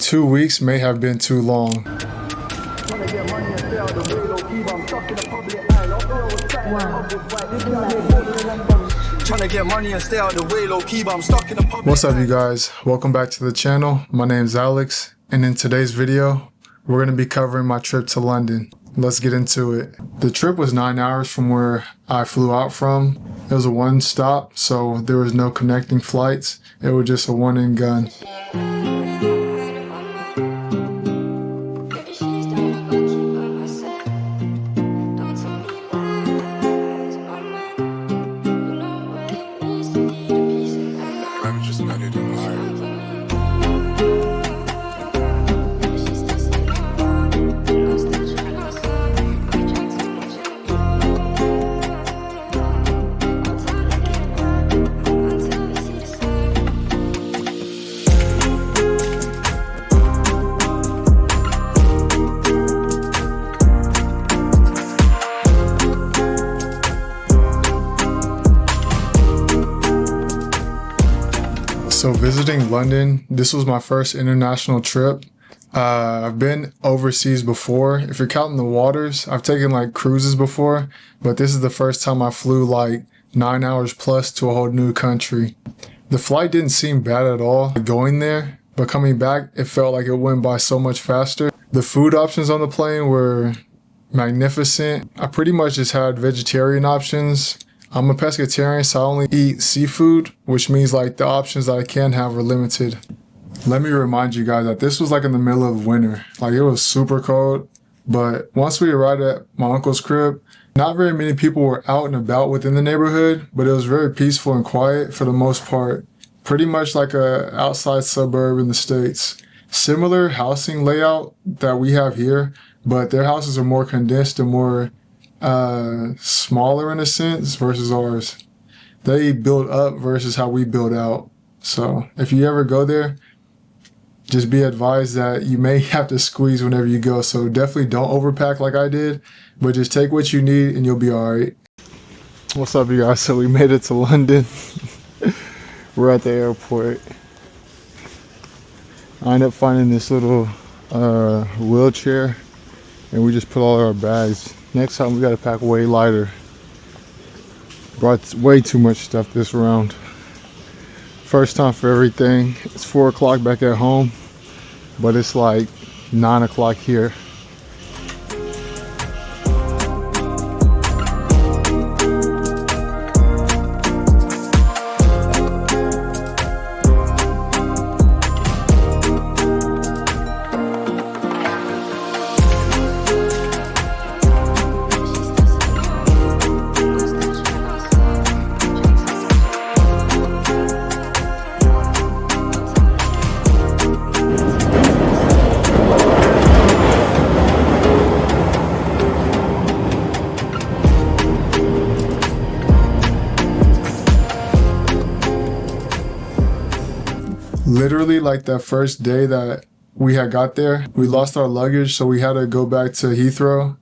2 weeks may have been too long. What's up, you guys? Welcome back to the channel. My name's Alex, and in today's video, we're going to be covering my trip to London. Let's get into it. The trip was 9 hours from where I flew out from. It was a one stop, so there was no connecting flights. It was just a one and gun. So visiting London, this was my first international trip. I've been overseas before. If you're counting the waters, I've taken like cruises before, but this is the first time I flew like 9 hours plus to a whole new country. The flight didn't seem bad at all going there, but coming back, it felt like it went by so much faster. The food options on the plane were magnificent. I pretty much just had vegetarian options. I'm a pescatarian, so I only eat seafood, which means like the options that I can have are limited. Let me remind you guys that this was like in the middle of winter. Like it was super cold, but once we arrived at my uncle's crib, not very many people were out and about within the neighborhood, but it was very peaceful and quiet for the most part. Pretty much like a outside suburb in the States. Similar housing layout that we have here, but their houses are more condensed and more smaller in a sense versus ours. They build up versus how we build out. So if you ever go there, just be advised that you may have to squeeze whenever you go. So definitely don't overpack like I did, but just take what you need and you'll be all right. What's up, you guys? So we made it to London. We're at the airport. I ended up finding this little wheelchair, and we just put all our bags. Next time we gotta pack way lighter. Brought way too much stuff this round. First time for everything. It's 4 o'clock back at home, but it's like 9 o'clock here. Literally like that first day that we had got there, we lost our luggage, so we had to go back to Heathrow,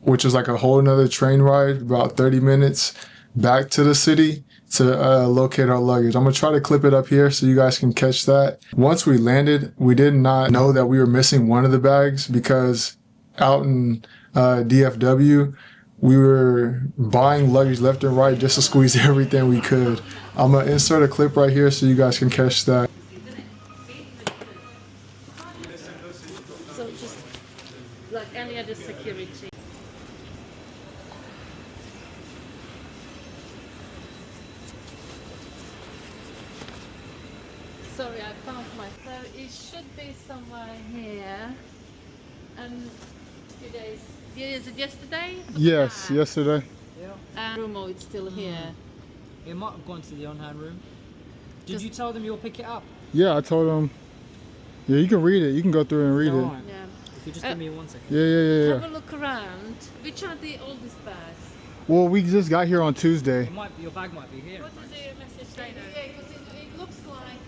which was like a whole nother train ride, about 30 minutes back to the city to locate our luggage. I'm gonna try to clip it up here so you guys can catch that. Once we landed, we did not know that we were missing one of the bags because out in DFW, we were buying luggage left and right just to squeeze everything we could. I'm gonna insert a clip right here so you guys can catch that. So just like any other security. Sorry, I found myself. It should be somewhere here. And few days. Is it yesterday? Yes, yesterday. Yeah. Rumo, it's still here. It might have gone to the on-hand room. Did you tell them you'll pick it up? Yeah, I told them. Yeah, you can read it. You can go through and read it. Right. Yeah. If you just give me 1 second. Yeah. Have a look around. Which are the oldest bags? Well, we just got here on Tuesday. It might be, your bag might be here. What is the message trainer? Yeah, because it looks like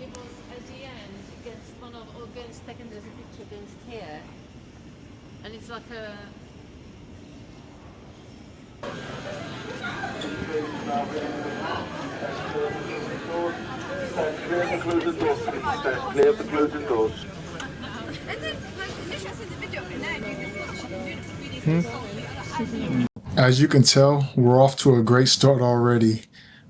it was at the end against one of against taken there's a picture against here, and it's like a. Clear the closing doors, please. Clear the closing doors. As you can tell, we're off to a great start already.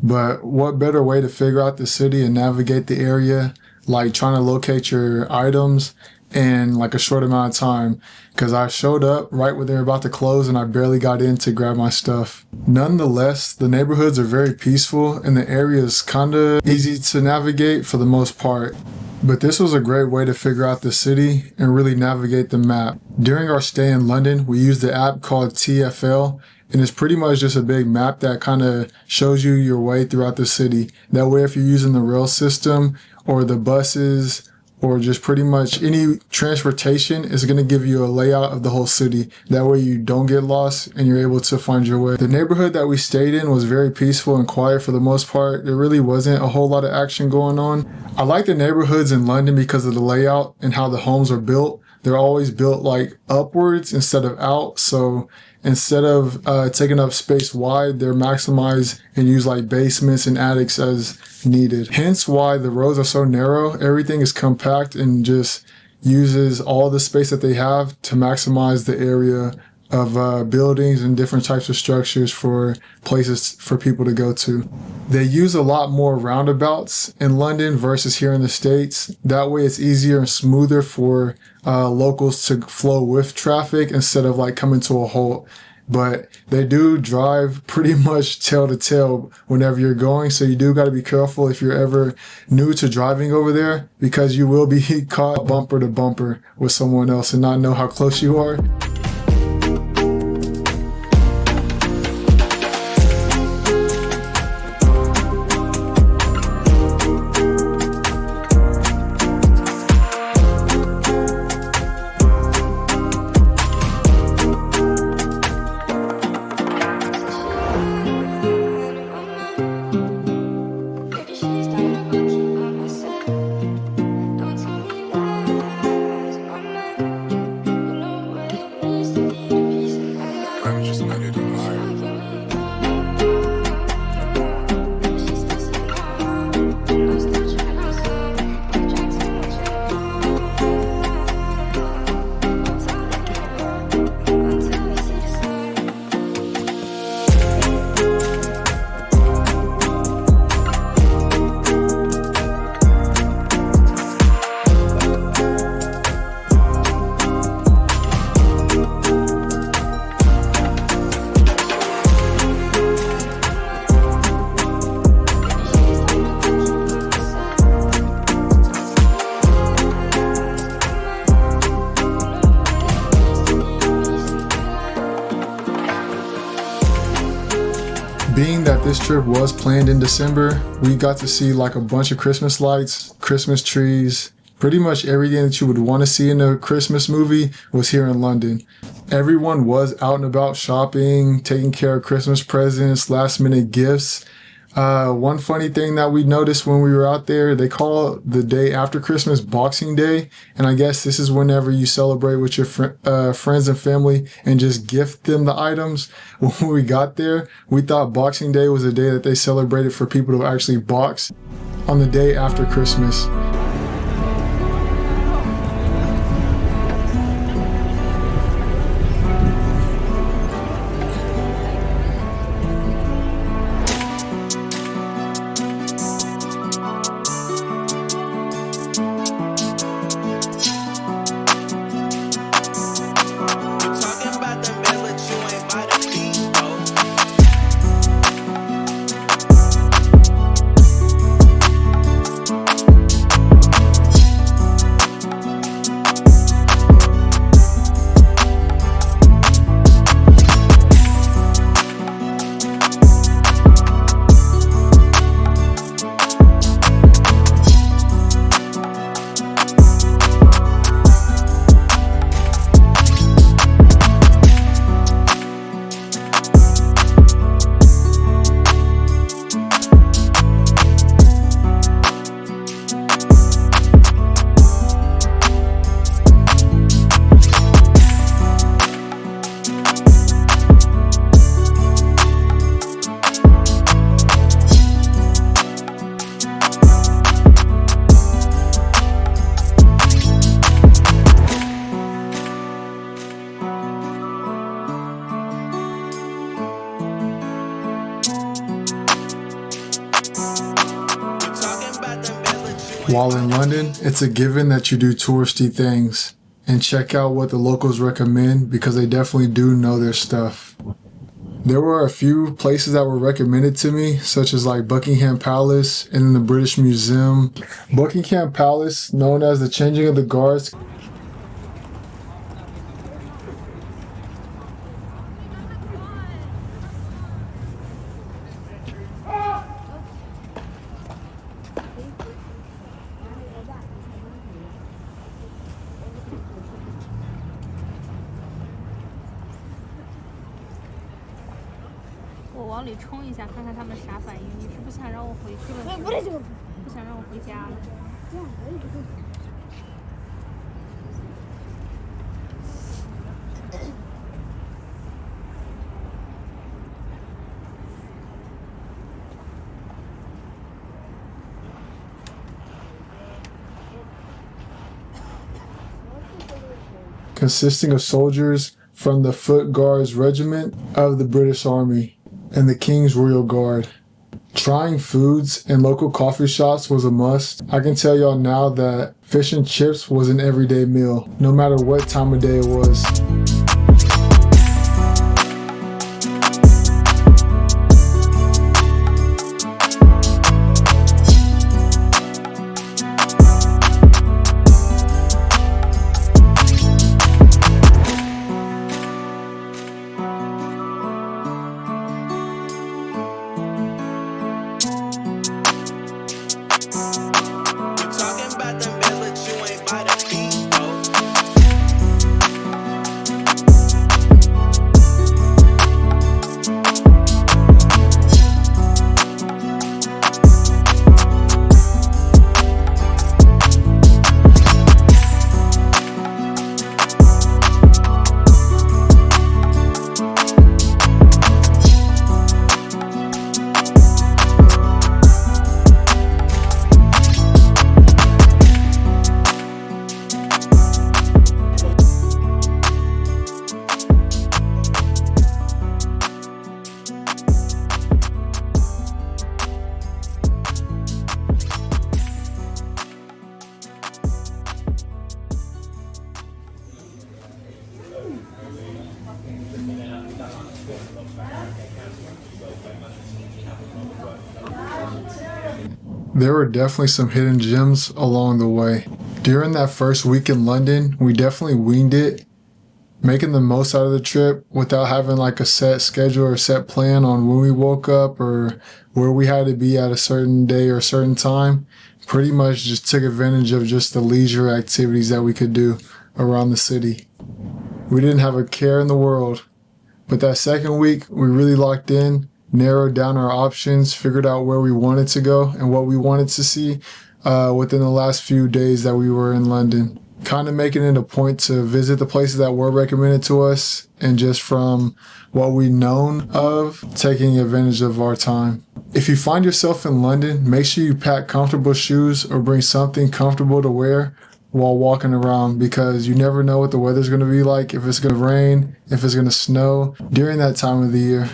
But what better way to figure out the city and navigate the area, like trying to locate your items in like a short amount of time? Because I showed up right when they were about to close and I barely got in to grab my stuff. Nonetheless, the neighborhoods are very peaceful and the area is kind of easy to navigate for the most part. But this was a great way to figure out the city and really navigate the map. During our stay in London, we used the app called TFL, and it's pretty much just a big map that kind of shows you your way throughout the city. That way, if you're using the rail system or the buses or just pretty much any transportation, it's going to give you a layout of the whole city. That way you don't get lost and you're able to find your way. The neighborhood that we stayed in was very peaceful and quiet for the most part. There really wasn't a whole lot of action going on. I like the neighborhoods in London because of the layout and how the homes are built. They're always built like upwards instead of out. So instead of taking up space wide, they're maximized and use like basements and attics as needed. Hence why the roads are so narrow. Everything is compact and just uses all the space that they have to maximize the area of buildings and different types of structures for places for people to go to. They use a lot more roundabouts in London versus here in the States. That way it's easier and smoother for locals to flow with traffic instead of like coming to a halt. But they do drive pretty much tail to tail whenever you're going. So you do got to be careful if you're ever new to driving over there, because you will be caught bumper to bumper with someone else and not know how close you are. Being that this trip was planned in December, we got to see like a bunch of Christmas lights, Christmas trees, pretty much everything that you would want to see in a Christmas movie was here in London. Everyone was out and about shopping, taking care of Christmas presents, last minute gifts. One funny thing that we noticed when we were out there, they call the day after Christmas Boxing Day. And I guess this is whenever you celebrate with your friends and family and just gift them the items. When we got there, we thought Boxing Day was a day that they celebrated for people to actually box on the day after Christmas. While in London, it's a given that you do touristy things and check out what the locals recommend because they definitely do know their stuff. There were a few places that were recommended to me, such as like Buckingham Palace and then the British Museum. Buckingham Palace, known as the Changing of the Guards,我往里冲一下，看看他们啥反应。你是不想让我回去了？不想让我回家了？ consisting of soldiers from the Foot Guards Regiment of the British Army and the King's Royal Guard. Trying foods in local coffee shops was a must. I can tell y'all now that fish and chips was an everyday meal, no matter what time of day it was. There were definitely some hidden gems along the way. During that first week in London, we definitely winged it, making the most out of the trip without having like a set schedule or set plan on when we woke up or where we had to be at a certain day or a certain time. Pretty much just took advantage of just the leisure activities that we could do around the city. We didn't have a care in the world. But that second week, we really locked in, narrowed down our options, figured out where we wanted to go and what we wanted to see within the last few days that we were in London. Kind of making it a point to visit the places that were recommended to us and just from what we known of, taking advantage of our time. If you find yourself in London, make sure you pack comfortable shoes or bring something comfortable to wear while walking around because you never know what the weather's going to be like, if it's going to rain, if it's going to snow during that time of the year.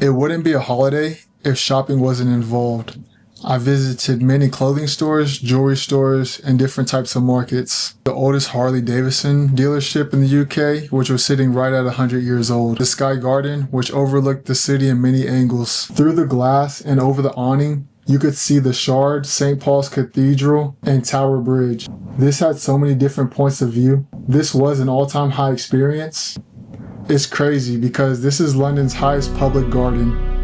It wouldn't be a holiday if shopping wasn't involved. I visited many clothing stores, jewelry stores, and different types of markets. The oldest Harley Davidson dealership in the UK, which was sitting right at 100 years old. The Sky Garden, which overlooked the city in many angles. Through the glass and over the awning, you could see the Shard, St. Paul's Cathedral, and Tower Bridge. This had so many different points of view. This was an all-time high experience. It's crazy because this is London's highest public garden.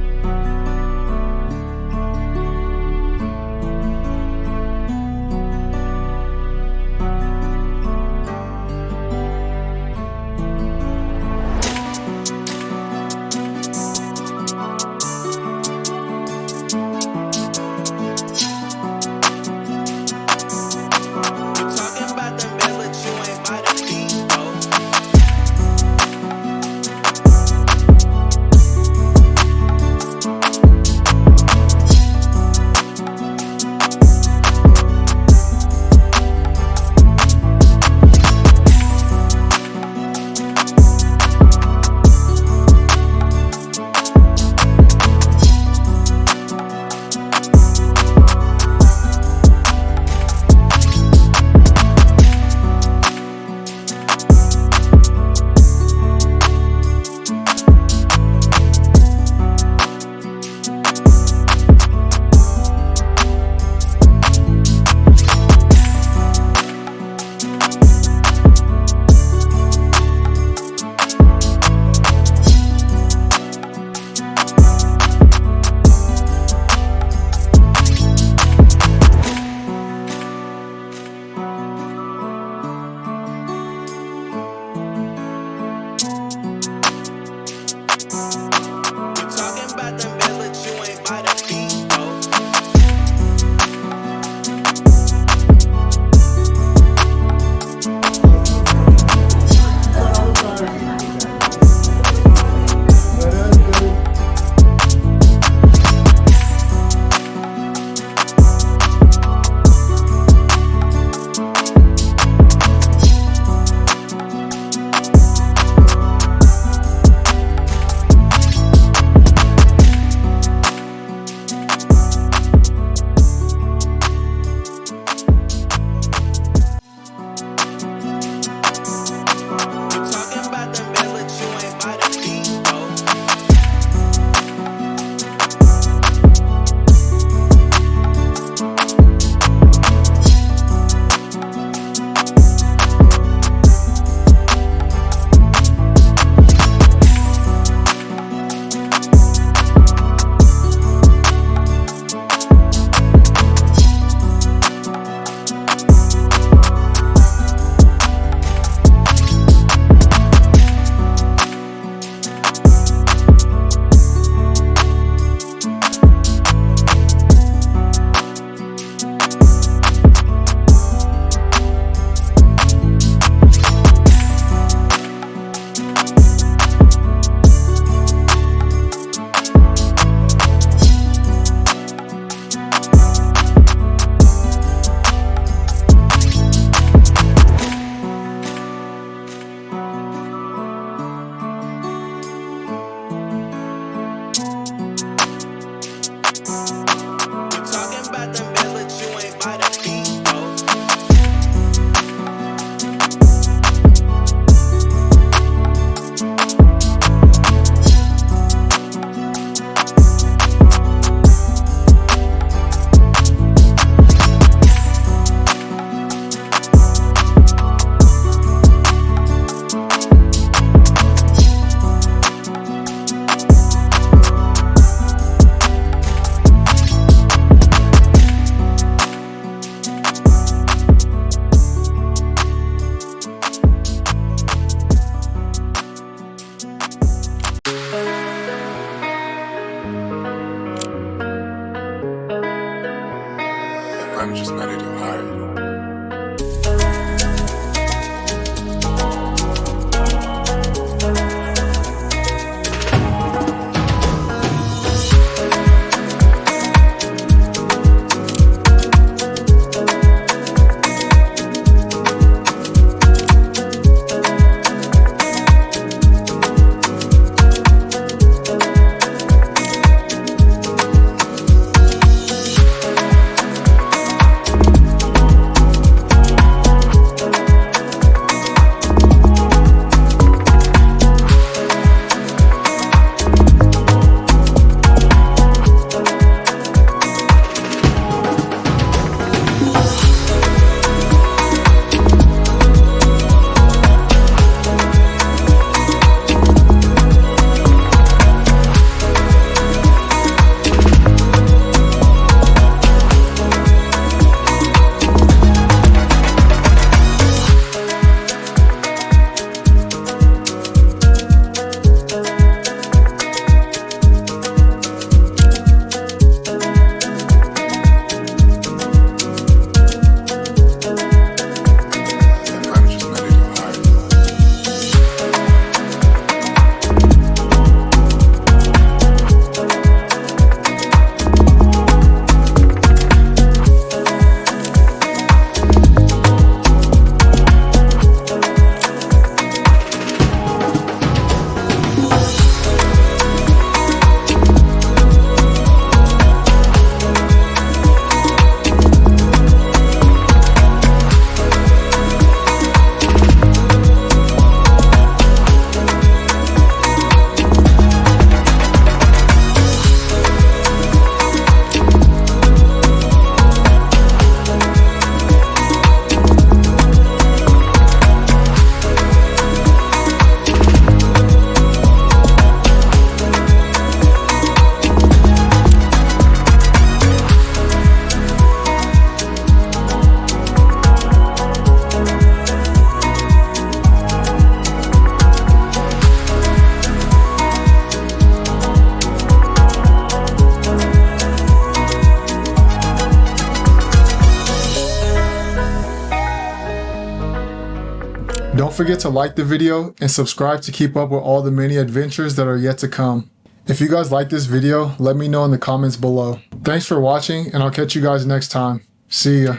forget to like the video and subscribe to keep up with all the many adventures that are yet to come. If you guys like this video, let me know in the comments below. Thanks for watching, and I'll catch you guys next time. See ya.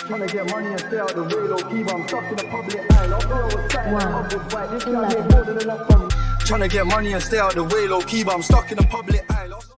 Tryna get money and stay out the way, low key, but I'm stuck in the public eye. Tryna get money and stay out the way, low key, but I'm stuck in the public eye.